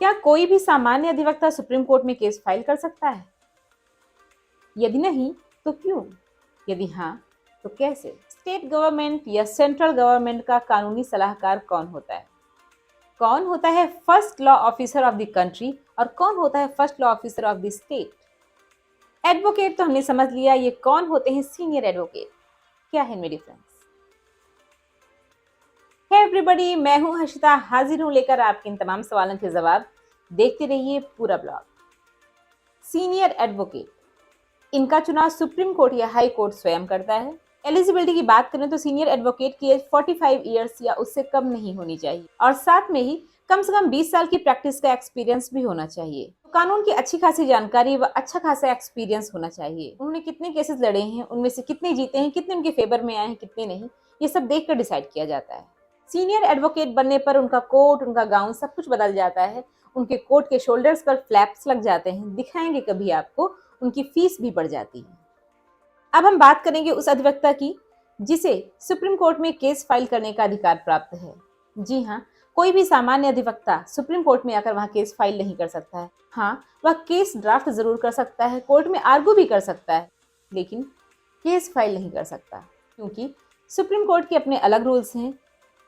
क्या कोई भी सामान्य अधिवक्ता सुप्रीम कोर्ट में केस फाइल कर सकता है? यदि नहीं, तो क्यों? यदि हाँ, तो कैसे? स्टेट गवर्नमेंट या सेंट्रल गवर्नमेंट का कानूनी सलाहकार कौन होता है? कौन होता है first law officer of the country और कौन होता है first law officer of the state? Advocate तो हमने समझ लिया, ये कौन होते हैं सीनियर एडवोकेट? क्या है इनमें डिफरेंस? हे एवरीबॉडी, मैं हूं हर्षिता, हाजिर हूं लेकर आपके इन तमाम सवालों के जवाब। देखते रहिए पूरा ब्लॉग। सीनियर एडवोकेट, इनका चुनाव सुप्रीम कोर्ट या हाई कोर्ट स्वयं करता है। एलिजिबिलिटी की बात करें तो सीनियर एडवोकेट की एज 45 ईयर्स या उससे कम नहीं होनी चाहिए और साथ में ही कम से कम 20 साल की प्रैक्टिस का एक्सपीरियंस भी होना चाहिए। कानून की अच्छी खासी जानकारी व अच्छा खासा एक्सपीरियंस होना चाहिए। उन्होंने कितने केसेस लड़े हैं, उनमें से कितने जीते हैं, कितने उनके फेवर में आए हैं, कितने नहीं, ये सब देखकर डिसाइड किया जाता है। सीनियर एडवोकेट बनने पर उनका कोट, उनका गाउन सब कुछ बदल जाता है। उनके कोट के शोल्डर्स पर फ्लैप्स लग जाते हैं, दिखाएंगे कभी आपको। उनकी फीस भी बढ़ जाती है। अब हम बात करेंगे उस अधिवक्ता की जिसे सुप्रीम कोर्ट में केस फाइल करने का अधिकार प्राप्त है। जी हाँ, कोई भी सामान्य अधिवक्ता सुप्रीम कोर्ट में आकर वहां केस फाइल नहीं कर सकता है। हाँ, वह केस ड्राफ्ट जरूर कर सकता है, कोर्ट में आर्गू भी कर सकता है, लेकिन केस फाइल नहीं कर सकता, क्योंकि सुप्रीम कोर्ट के अपने अलग रूल्स हैं।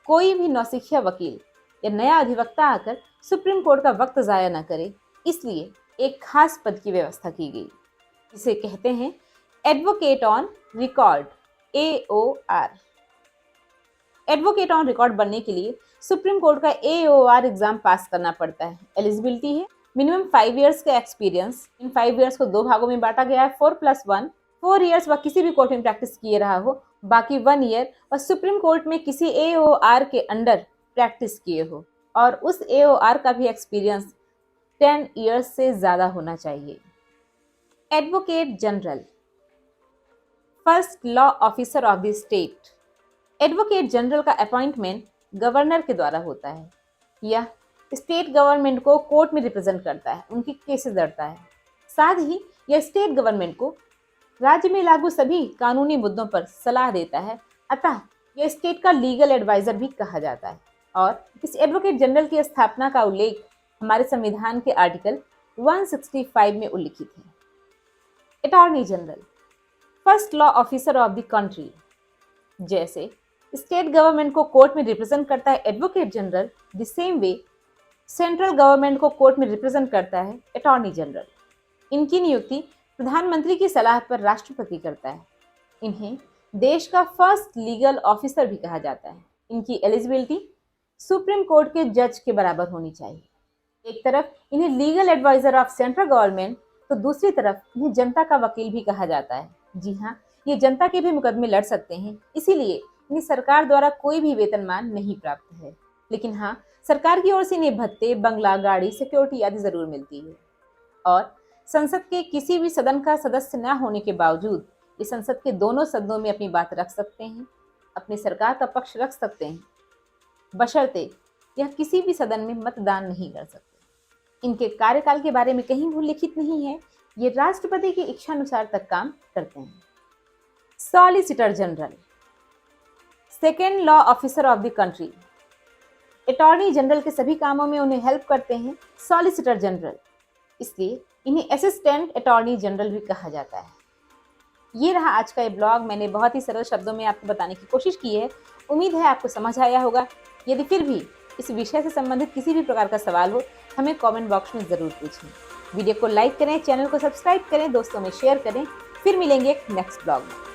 कोई भी नौसिखिया वकील या नया अधिवक्ता आकर सुप्रीम कोर्ट का वक्त जाया न करे, इसलिए एक खास पद की व्यवस्था की गई, जिसे कहते हैं advocate on record, AOR। Advocate on record बनने के लिए सुप्रीम कोर्ट का AOR एग्जाम पास करना पड़ता है। एलिजिबिलिटी है मिनिमम 5 इयर्स का एक्सपीरियंस। इन 5 इयर्स को 2 भागों में बांटा गया है, 4+1। 4 इयर्स वह किसी भी कोर्ट में प्रैक्टिस किए रहा हो, बाकी 1 ईयर वह सुप्रीम कोर्ट में किसी AOR के अंडर प्रैक्टिस किए हो, और उस AOR का भी एक्सपीरियंस 10 इयर्स से ज्यादा होना चाहिए। Advocate general, first law officer of the state. Advocate general का अपॉइंटमेंट गवर्नर के द्वारा होता है। यह स्टेट गवर्नमेंट को कोर्ट में रिप्रेजेंट करता है, उनकी केसेस लड़ता है। साथ ही यह स्टेट गवर्नमेंट को राज्य में लागू सभी कानूनी मुद्दों पर सलाह देता है, अतः यह स्टेट का लीगल एडवाइजर भी कहा जाता है। और इस एडवोकेट जनरल की स्थापना का उल्लेख हमारे संविधान के आर्टिकल 165 में उल्लिखित है। Attorney general, first law officer of the country. जैसे स्टेट गवर्नमेंट को कोर्ट में रिप्रेजेंट करता है advocate general, the same way central government को कोर्ट में रिप्रेजेंट करता है अटॉर्नी जनरल। इनकी नियुक्ति प्रधानमंत्री की सलाह पर राष्ट्रपति करता है। इन्हें देश का फर्स्ट लीगल ऑफिसर भी कहा जाता है। इनकी एलिजिबिलिटी सुप्रीम कोर्ट के जज के बराबर होनी चाहिए। एक तरफ इन्हें legal adviser of central government, तो दूसरी तरफ इन्हें जनता का वकील भी कहा जाता है। जी हाँ, ये जनता के भी मुकदमे लड़ सकते हैं, इसीलिए इन्हें सरकार द्वारा कोई भी वेतनमान नहीं प्राप्त है। लेकिन हाँ, सरकार की ओर से इन्हें भत्ते, बंगला, गाड़ी, सिक्योरिटी आदि जरूर मिलती है। और संसद के किसी भी सदन का सदस्य न होने के बावजूद ये संसद के दोनों सदनों में अपनी बात रख सकते हैं, अपनी सरकार का पक्ष रख सकते हैं, बशर्ते यह किसी भी सदन में मतदान नहीं कर सकते। इनके कार्यकाल के बारे में कहीं भी उल्लिखित नहीं है, ये राष्ट्रपति की इच्छा अनुसार तक काम करते हैं। Solicitor general, second law officer of the country. Attorney general के सभी कामों में उन्हें हेल्प करते हैं सॉलिसिटर जनरल, इसलिए इन्हें असिस्टेंट अटॉर्नी जनरल भी कहा जाता है। ये रहा आज का ये ब्लॉग। मैंने बहुत ही सरल शब्दों में आपको बताने की कोशिश की है। उम्मीद है आपको समझ आया होगा। यदि फिर भी इस विषय से संबंधित किसी भी प्रकार का सवाल हो, हमें कमेंट बॉक्स में ज़रूर पूछें। वीडियो को लाइक करें, चैनल को सब्सक्राइब करें, दोस्तों में शेयर करें। फिर मिलेंगे एक नेक्स्ट ब्लॉग में।